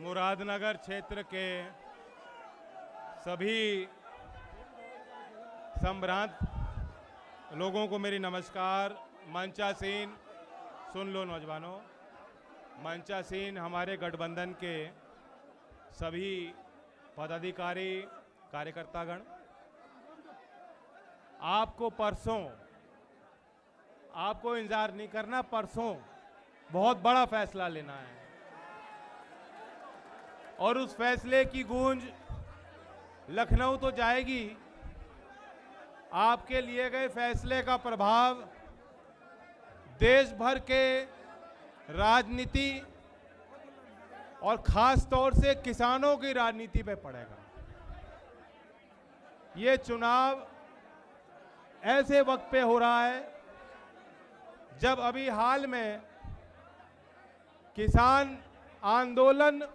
मुरादनगर क्षेत्र के सभी संभ्रांत लोगों को मेरी नमस्कार। मंचासीन सुन लो नौजवानों, मंचासीन हमारे गठबंधन के सभी पदाधिकारी कार्यकर्तागण, आपको परसों, आपको इंतजार नहीं करना, परसों बहुत बड़ा फैसला लेना है और उस फैसले की गूंज लखनऊ तो जाएगी। आपके लिए गए फैसले का प्रभाव देश भर के राजनीति और खास तौर से किसानों की राजनीति पे पड़ेगा। ये चुनाव ऐसे वक्त पे हो रहा है जब अभी हाल में किसान आंदोलन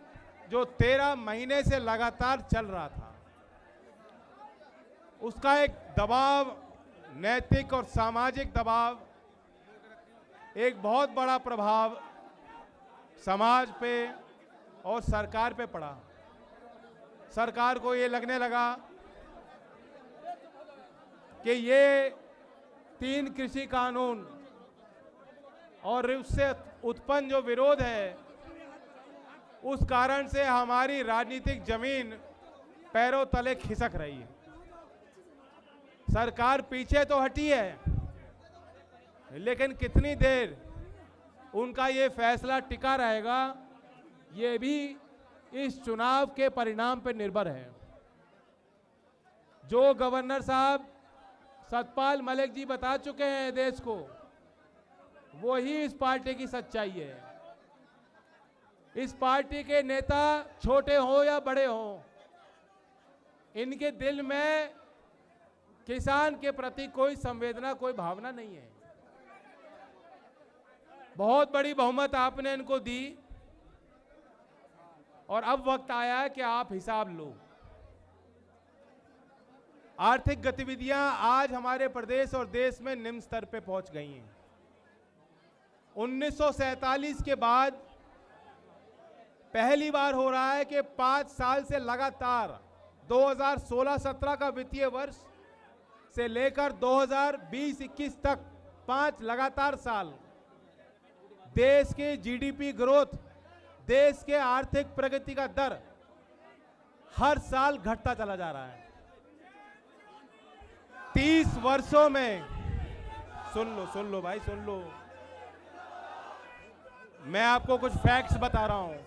जो 13 महीने से लगातार चल रहा था, उसका एक दबाव, नैतिक और सामाजिक दबाव, एक बहुत बड़ा प्रभाव समाज पे और सरकार पे पड़ा। सरकार को ये लगने लगा कि ये 3 कृषि कानून और उससे उत्पन्न जो विरोध है, उस कारण से हमारी राजनीतिक जमीन पैरों तले खिसक रही है। सरकार पीछे तो हटी है, लेकिन कितनी देर उनका ये फैसला टिका रहेगा, ये भी इस चुनाव के परिणाम पर निर्भर है। जो गवर्नर साहब सतपाल मलिक जी बता चुके हैं देश को, वो ही इस पार्टी की सच्चाई है। इस पार्टी के नेता छोटे हो या बड़े हो, इनके दिल में किसान के प्रति कोई संवेदना, कोई भावना नहीं है। बहुत बड़ी बहुमत आपने इनको दी और अब वक्त आया है कि आप हिसाब लो। आर्थिक गतिविधियां आज हमारे प्रदेश और देश में निम्न स्तर पे पहुंच गई हैं। 1947 के बाद पहली बार हो रहा है कि 5 साल से लगातार 2016-17 का वित्तीय वर्ष से लेकर 2020-21 तक 5 लगातार साल देश के जीडीपी ग्रोथ, देश के आर्थिक प्रगति का दर हर साल घटता चला जा रहा है। 30 वर्षों में, सुन लो भाई, सुन लो, मैं आपको कुछ फैक्ट्स बता रहा हूं,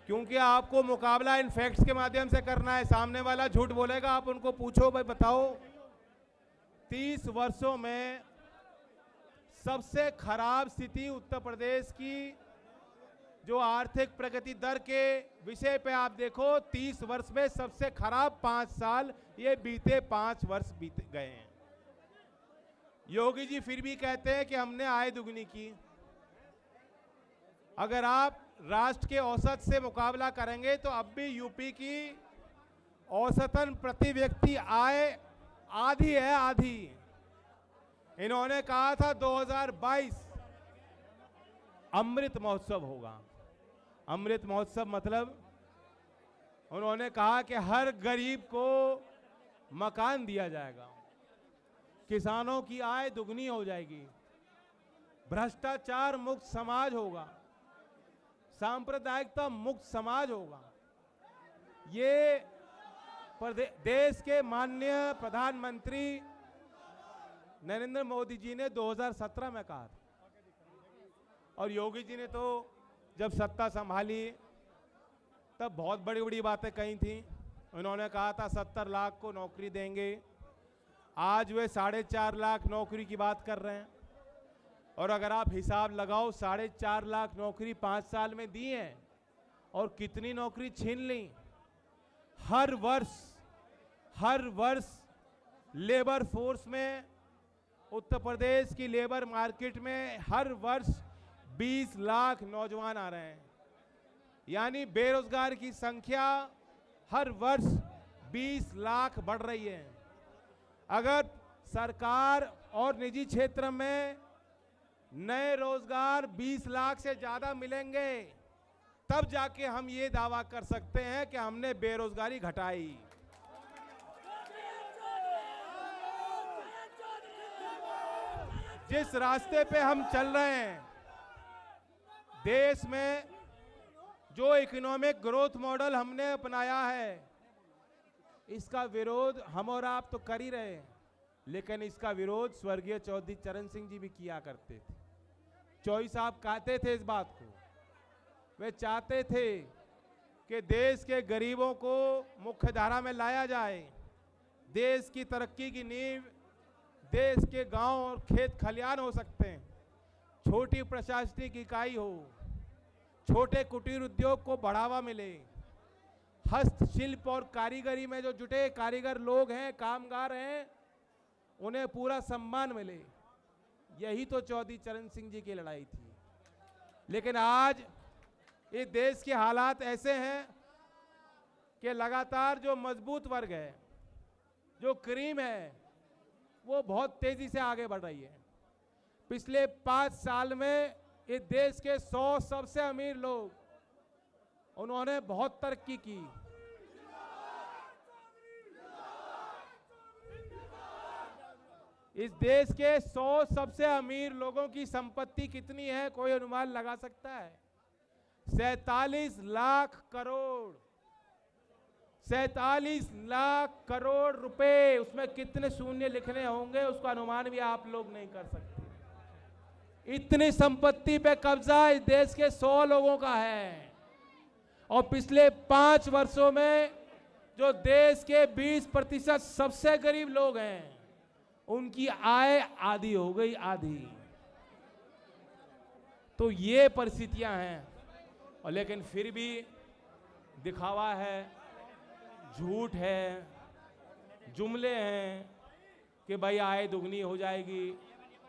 क्योंकि आपको मुकाबला इन फैक्ट्स के माध्यम से करना है। सामने वाला झूठ बोलेगा, आप उनको पूछो, भाई बताओ 30 वर्षों में सबसे खराब स्थिति उत्तर प्रदेश की जो आर्थिक प्रगति दर के विषय पे आप देखो, 30 वर्ष में सबसे खराब 5 साल ये बीते 5 वर्ष बीत गए हैं। योगी जी फिर भी कहते हैं कि हमने आय दुगनी की। अगर आप राष्ट्र के औसत से मुकाबला करेंगे तो अब भी यूपी की औसतन प्रति व्यक्ति आय आधी है, आधी। इन्होंने कहा था 2022 अमृत महोत्सव होगा। अमृत महोत्सव मतलब उन्होंने कहा कि हर गरीब को मकान दिया जाएगा, किसानों की आय दुगनी हो जाएगी, भ्रष्टाचार मुक्त समाज होगा, सांप्रदायिकता मुक्त समाज होगा। ये देश के माननीय प्रधानमंत्री नरेंद्र मोदी जी ने 2017 में कहा था और योगी जी ने तो जब सत्ता संभाली तब बहुत बड़ी बड़ी बातें कही थी। उन्होंने कहा था 70 लाख को नौकरी देंगे, आज वे 4.5 लाख नौकरी की बात कर रहे हैं। और अगर आप हिसाब लगाओ, 4.5 लाख नौकरी 5 साल में दी है और कितनी नौकरी छीन ली। हर वर्ष लेबर फोर्स में, उत्तर प्रदेश की लेबर मार्केट में हर वर्ष 20 लाख नौजवान आ रहे हैं, यानी बेरोजगार की संख्या हर वर्ष 20 लाख बढ़ रही है। अगर सरकार और निजी क्षेत्र में नए रोजगार 20 लाख से ज्यादा मिलेंगे तब जाके हम ये दावा कर सकते हैं कि हमने बेरोजगारी घटाई। जिस रास्ते पे हम चल रहे हैं, देश में जो इकोनॉमिक ग्रोथ मॉडल हमने अपनाया है, इसका विरोध हम और आप तो कर ही रहे हैं, लेकिन इसका विरोध स्वर्गीय चौधरी चरण सिंह जी भी किया करते थे। चौधरी साहब कहते थे इस बात को, वे चाहते थे कि देश के गरीबों को मुख्य धारा में लाया जाए। देश की तरक्की की नींव देश के गांव और खेत खलियान हो सकते हैं, छोटी प्रशासनिक इकाई हो, छोटे कुटीर उद्योग को बढ़ावा मिले, हस्तशिल्प और कारीगरी में जो जुटे कारीगर लोग हैं, कामगार हैं, उन्हें पूरा सम्मान मिले। यही तो चौधरी चरण सिंह जी की लड़ाई थी। लेकिन आज ये देश के हालात ऐसे हैं कि लगातार जो मजबूत वर्ग है, जो क्रीम है, वो बहुत तेजी से आगे बढ़ रही है। पिछले 5 साल में इस देश के 100 सबसे अमीर लोग, उन्होंने बहुत तरक्की की। इस देश के 100 सबसे अमीर लोगों की संपत्ति कितनी है, कोई अनुमान लगा सकता है? 47 लाख करोड़। 47 लाख करोड़ रुपए, उसमें कितने शून्य लिखने होंगे उसका अनुमान भी आप लोग नहीं कर सकते। इतनी संपत्ति पे कब्जा इस देश के 100 लोगों का है। और पिछले 5 वर्षों में जो देश के 20% सबसे गरीब लोग हैं, उनकी आय आधी हो गई, आधी। तो ये परिस्थितियां हैं। और लेकिन फिर भी दिखावा है, झूठ है, जुमले हैं कि भाई आय दुगनी हो जाएगी,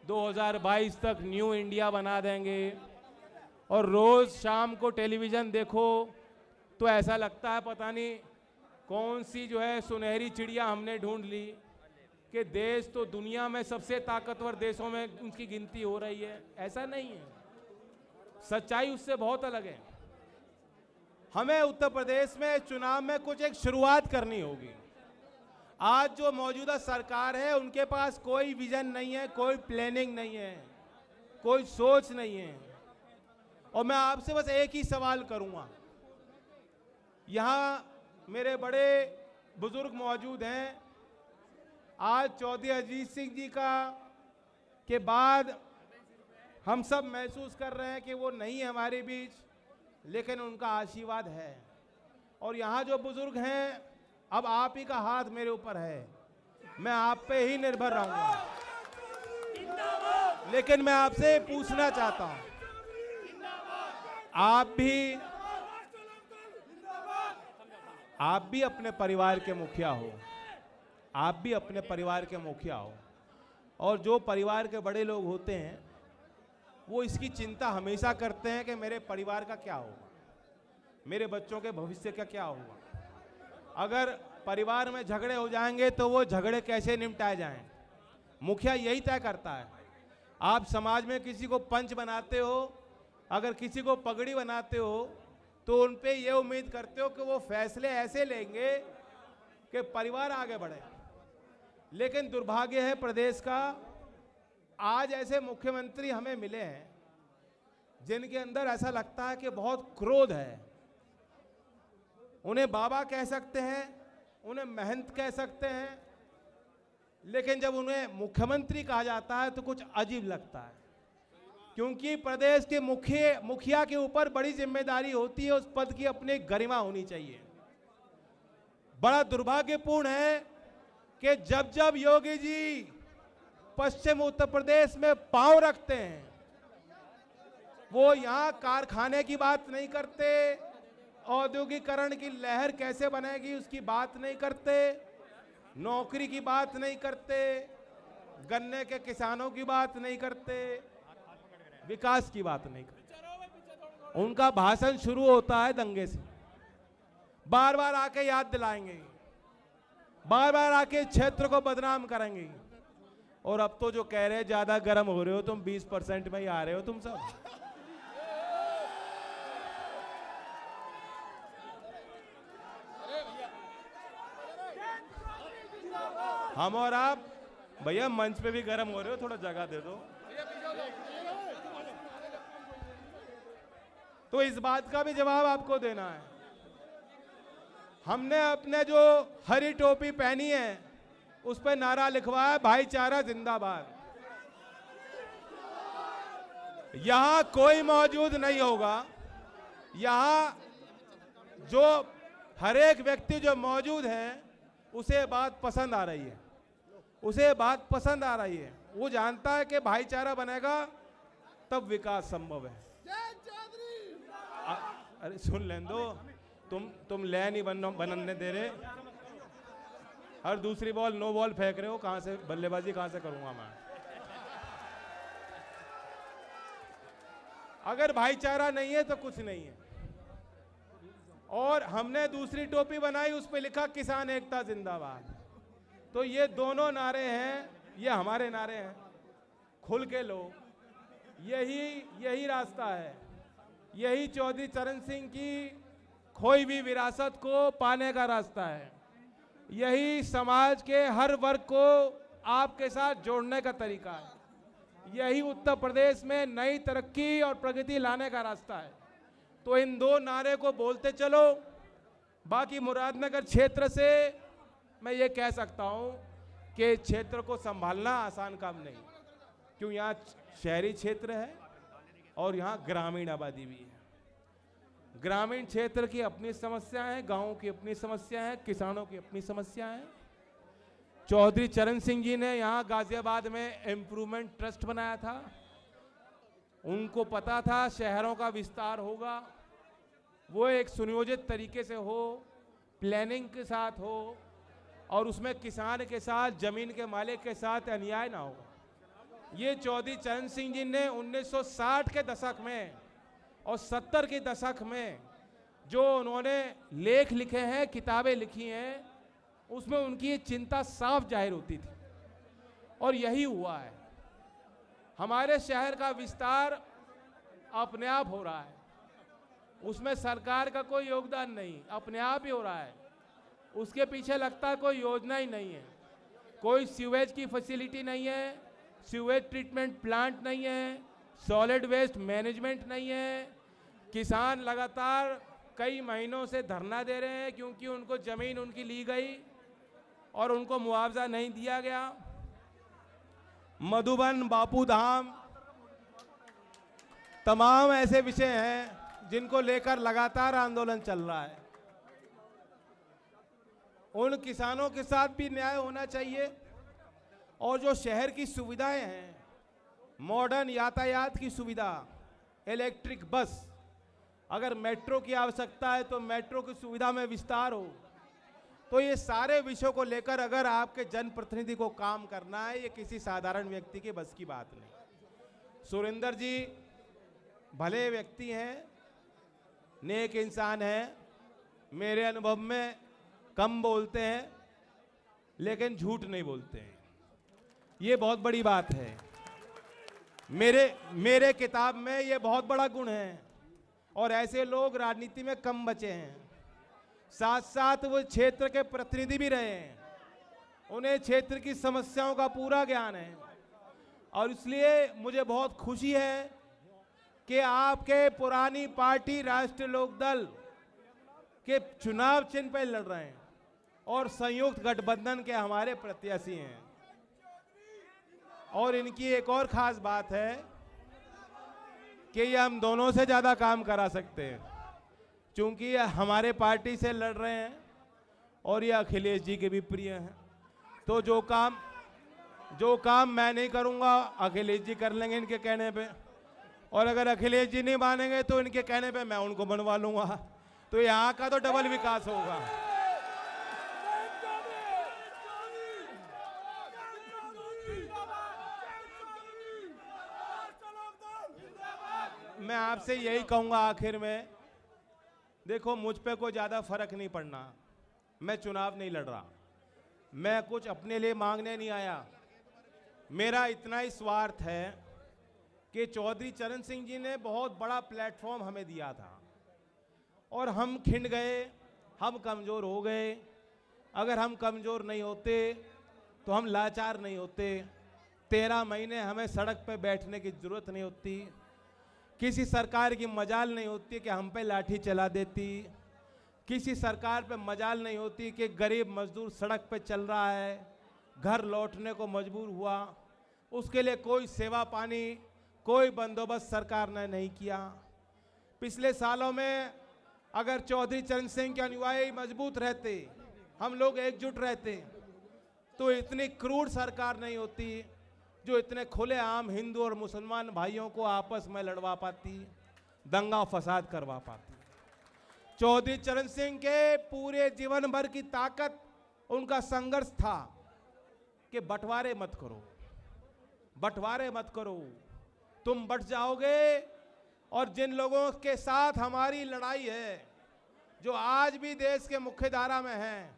2022 तक न्यू इंडिया बना देंगे। और रोज शाम को टेलीविजन देखो तो ऐसा लगता है पता नहीं कौन सी जो है सुनहरी चिड़िया हमने ढूंढ ली कि देश तो दुनिया में सबसे ताकतवर देशों में उनकी गिनती हो रही है। ऐसा नहीं है, सच्चाई उससे बहुत अलग है। हमें उत्तर प्रदेश में चुनाव में कुछ एक शुरुआत करनी होगी। आज जो मौजूदा सरकार है, उनके पास कोई विजन नहीं है, कोई प्लानिंग नहीं है, कोई सोच नहीं है। और मैं आपसे बस एक ही सवाल करूंगा, यहाँ मेरे बड़े बुजुर्ग मौजूद हैं। आज चौधरी अजीत सिंह जी के बाद हम सब महसूस कर रहे हैं कि वो नहीं है हमारे बीच, लेकिन उनका आशीर्वाद है। और यहाँ जो बुजुर्ग हैं, अब आप ही का हाथ मेरे ऊपर है, मैं आप पे ही निर्भर रहूंगा। लेकिन मैं आपसे पूछना चाहता हूं, आप भी अपने परिवार के मुखिया हो, आप भी अपने परिवार के मुखिया हो। और जो परिवार के बड़े लोग होते हैं, वो इसकी चिंता हमेशा करते हैं कि मेरे परिवार का क्या होगा, मेरे बच्चों के भविष्य का क्या होगा। अगर परिवार में झगड़े हो जाएंगे तो वो झगड़े कैसे निपटाए जाएं, मुखिया यही तय करता है। आप समाज में किसी को पंच बनाते हो, अगर किसी को पगड़ी बनाते हो, तो उन पे ये उम्मीद करते हो कि वो फैसले ऐसे लेंगे कि परिवार आगे बढ़े। लेकिन दुर्भाग्य है प्रदेश का, आज ऐसे मुख्यमंत्री हमें मिले हैं जिनके अंदर ऐसा लगता है कि बहुत क्रोध है। उन्हें बाबा कह सकते हैं, उन्हें महंत कह सकते हैं, लेकिन जब उन्हें मुख्यमंत्री कहा जाता है तो कुछ अजीब लगता है, क्योंकि प्रदेश के मुखिया के ऊपर बड़ी जिम्मेदारी होती है, उस पद की अपनी गरिमा होनी चाहिए। बड़ा दुर्भाग्यपूर्ण है कि जब जब योगी जी पश्चिम उत्तर प्रदेश में पांव रखते हैं, वो यहां कारखाने की बात नहीं करते, औद्योगिकरण की लहर कैसे बनेगी उसकी बात नहीं करते, नौकरी की बात नहीं करते, गन्ने के किसानों की बात नहीं करते, विकास की बात नहीं करते। उनका भाषण शुरू होता है दंगे से, बार बार आके याद दिलाएंगे, बार बार आके क्षेत्र को बदनाम करेंगे। और अब तो जो कह रहे हैं ज्यादा गर्म हो रहे हो तुम, 20% में ही आ रहे हो तुम सब। हम और आप भैया मंच पे भी गर्म हो रहे हो, थोड़ा जगह दे दो। तो इस बात का भी जवाब आपको देना है। हमने अपने जो हरी टोपी पहनी है उस पर नारा लिखवाया भाईचारा जिंदाबाद। यहां कोई मौजूद नहीं होगा, यहां जो हर एक व्यक्ति जो मौजूद है उसे बात पसंद आ रही है, उसे बात पसंद आ रही है। वो जानता है कि भाईचारा बनेगा तब विकास संभव है। अरे सुन लें दो, तुम ले नहीं बनने दे रहे। हर दूसरी बॉल नो बॉल फेंक रहे हो, कहां से बल्लेबाजी कहां से करूंगा मैं? अगर भाईचारा नहीं है तो कुछ नहीं है। और हमने दूसरी टोपी बनाई, उस पर लिखा किसान एकता जिंदाबाद। तो ये दोनों नारे हैं, ये हमारे नारे हैं। खुल के लो, यही रास्ता है, यही चौधरी चरण सिंह की खोई हुई विरासत को पाने का रास्ता है, यही समाज के हर वर्ग को आपके साथ जोड़ने का तरीका है, यही उत्तर प्रदेश में नई तरक्की और प्रगति लाने का रास्ता है। तो इन दो नारे को बोलते चलो। बाकी मुरादनगर क्षेत्र से मैं ये कह सकता हूँ कि क्षेत्र को संभालना आसान काम नहीं, क्यों यहाँ शहरी क्षेत्र है और यहाँ ग्रामीण आबादी भी है। ग्रामीण क्षेत्र की अपनी समस्याएं हैं, गाँव की अपनी समस्याएं हैं, किसानों की अपनी समस्याएं हैं। चौधरी चरण सिंह जी ने यहाँ गाजियाबाद में इम्प्रूवमेंट ट्रस्ट बनाया था। उनको पता था शहरों का विस्तार होगा, वो एक सुनियोजित तरीके से हो, प्लानिंग के साथ हो, और उसमें किसान के साथ, जमीन के मालिक के साथ अन्याय ना हो। ये चौधरी चरण सिंह जी ने 1960 के दशक में और 70 के दशक में जो उन्होंने लेख लिखे हैं, किताबें लिखी हैं, उसमें उनकी चिंता साफ जाहिर होती थी। और यही हुआ है। हमारे शहर का विस्तार अपने आप हो रहा है, उसमें सरकार का कोई योगदान नहीं, अपने आप ही हो रहा है। उसके पीछे लगता है कोई योजना ही नहीं है, कोई सीवेज की फैसिलिटी नहीं है, सीवेज ट्रीटमेंट प्लांट नहीं है, सॉलिड वेस्ट मैनेजमेंट नहीं है। किसान लगातार कई महीनों से धरना दे रहे हैं क्योंकि उनको जमीन उनकी ली गई और उनको मुआवजा नहीं दिया गया। मधुबन, बापू धाम, तमाम ऐसे विषय हैं जिनको लेकर लगातार आंदोलन चल रहा है। उन किसानों के साथ भी न्याय होना चाहिए। और जो शहर की सुविधाएं हैं, मॉडर्न यातायात की सुविधा, इलेक्ट्रिक बस, अगर मेट्रो की आवश्यकता है तो मेट्रो की सुविधा में विस्तार हो, तो ये सारे विषयों को लेकर अगर आपके जनप्रतिनिधि को काम करना है, ये किसी साधारण व्यक्ति के बस की बात नहीं। सुरेंद्र जी भले व्यक्ति हैं, नेक इंसान हैं, मेरे अनुभव में कम बोलते हैं लेकिन झूठ नहीं बोलते हैं, ये बहुत बड़ी बात है। मेरे किताब में ये बहुत बड़ा गुण है और ऐसे लोग राजनीति में कम बचे हैं। साथ साथ वो क्षेत्र के प्रतिनिधि भी रहे हैं, उन्हें क्षेत्र की समस्याओं का पूरा ज्ञान है। और इसलिए मुझे बहुत खुशी है कि आपके पुरानी पार्टी राष्ट्रीय लोकदल के चुनाव चिन्ह पर लड़ रहे हैं और संयुक्त गठबंधन के हमारे प्रत्याशी हैं। और इनकी एक और खास बात है कि ये हम दोनों से ज़्यादा काम करा सकते हैं, क्योंकि ये हमारे पार्टी से लड़ रहे हैं और ये अखिलेश जी के भी प्रिय हैं। तो जो काम मैं नहीं करूंगा अखिलेश जी कर लेंगे इनके कहने पे, और अगर अखिलेश जी नहीं मानेंगे तो इनके कहने पे मैं उनको बनवा लूंगा। तो यहाँ का तो डबल विकास होगा। मैं आपसे यही कहूंगा आखिर में, देखो मुझ पे कोई ज़्यादा फर्क नहीं पड़ना, मैं चुनाव नहीं लड़ रहा, मैं कुछ अपने लिए मांगने नहीं आया। मेरा इतना ही स्वार्थ है कि चौधरी चरण सिंह जी ने बहुत बड़ा प्लेटफॉर्म हमें दिया था और हम खिंड गए, हम कमज़ोर हो गए। अगर हम कमज़ोर नहीं होते तो हम लाचार नहीं होते। 13 महीने हमें सड़क पे बैठने की जरूरत नहीं होती। किसी सरकार की मजाल नहीं होती कि हम पे लाठी चला देती। किसी सरकार पे मजाल नहीं होती कि गरीब मजदूर सड़क पे चल रहा है, घर लौटने को मजबूर हुआ, उसके लिए कोई सेवा पानी, कोई बंदोबस्त सरकार ने नहीं किया। पिछले सालों में अगर चौधरी चरण सिंह के अनुयायी मजबूत रहते, हम लोग एकजुट रहते, तो इतनी क्रूर सरकार नहीं होती जो इतने खुलेआम हिंदू और मुसलमान भाइयों को आपस में लड़वा पाती, दंगा फसाद करवा पाती। चौधरी चरण सिंह के पूरे जीवन भर की ताकत, उनका संघर्ष था कि बंटवारे मत करो, बंटवारे मत करो, तुम बट जाओगे और जिन लोगों के साथ हमारी लड़ाई है, जो आज भी देश के मुख्य धारा में हैं,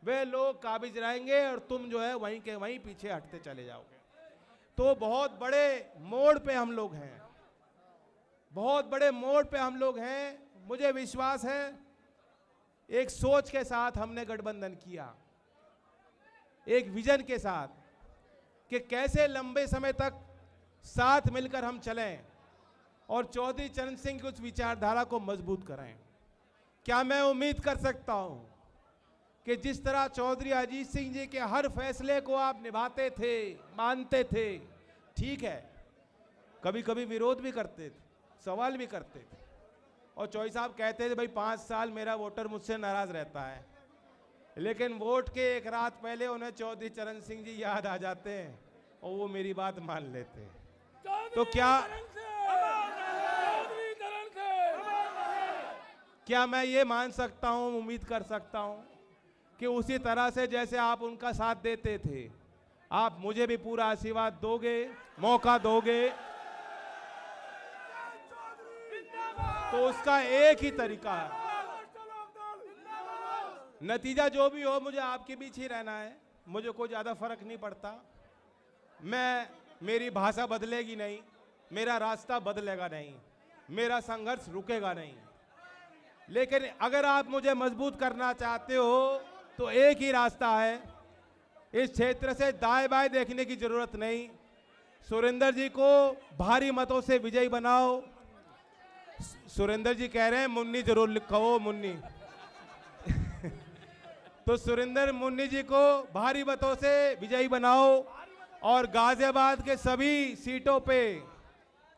वे लोग काबिज रहेंगे और तुम जो है वहीं के वहीं पीछे हटते चले जाओगे। तो बहुत बड़े मोड़ पे हम लोग हैं, बहुत बड़े मोड़ पे हम लोग हैं। मुझे विश्वास है एक सोच के साथ हमने गठबंधन किया, एक विजन के साथ कि कैसे लंबे समय तक साथ मिलकर हम चलें और चौधरी चरण सिंह की उस विचारधारा को मजबूत करें। क्या मैं उम्मीद कर सकता हूं कि जिस तरह चौधरी अजीत सिंह जी के हर फैसले को आप निभाते थे, मानते थे, ठीक है, कभी कभी विरोध भी करते थे, सवाल भी करते थे, और चौधरी साहब कहते थे भाई 5 साल मेरा वोटर मुझसे नाराज रहता है, लेकिन वोट के एक रात पहले उन्हें चौधरी चरण सिंह जी याद आ जाते हैं और वो मेरी बात मान लेते हैं। तो क्या मैं ये मान सकता हूं, उम्मीद कर सकता हूं कि उसी तरह से जैसे आप उनका साथ देते थे, आप मुझे भी पूरा आशीर्वाद दोगे, मौका दोगे? तो उसका एक ही तरीका है, नतीजा जो भी हो मुझे आपके बीच ही रहना है, मुझे कोई ज्यादा फर्क नहीं पड़ता। मेरी भाषा बदलेगी नहीं, मेरा रास्ता बदलेगा नहीं, मेरा संघर्ष रुकेगा नहीं, लेकिन अगर आप मुझे मजबूत करना चाहते हो तो एक ही रास्ता है, इस क्षेत्र से दाएं बाएं देखने की जरूरत नहीं। सुरेंद्र जी को भारी मतों से विजयी बनाओ। सुरेंद्र जी कह रहे हैं मुन्नी जरूर लिखो, मुन्नी तो सुरेंद्र मुन्नी जी को भारी मतों से विजयी बनाओ और गाजियाबाद के सभी सीटों पे,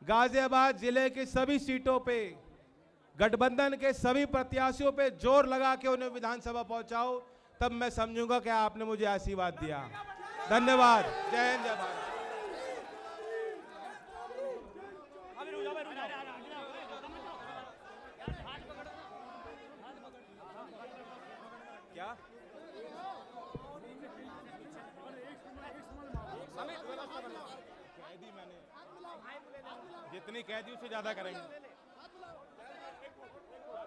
गाजियाबाद जिले की सभी सीटों पे गठबंधन के सभी प्रत्याशियों पे जोर लगा के उन्हें विधानसभा पहुंचाओ, तब मैं समझूंगा कि आपने मुझे आशीर्वाद दिया। धन्यवाद। जय हिंद, जय भारत। क्या कह दी मैंने, जितनी कह दी उससे ज्यादा करेंगे।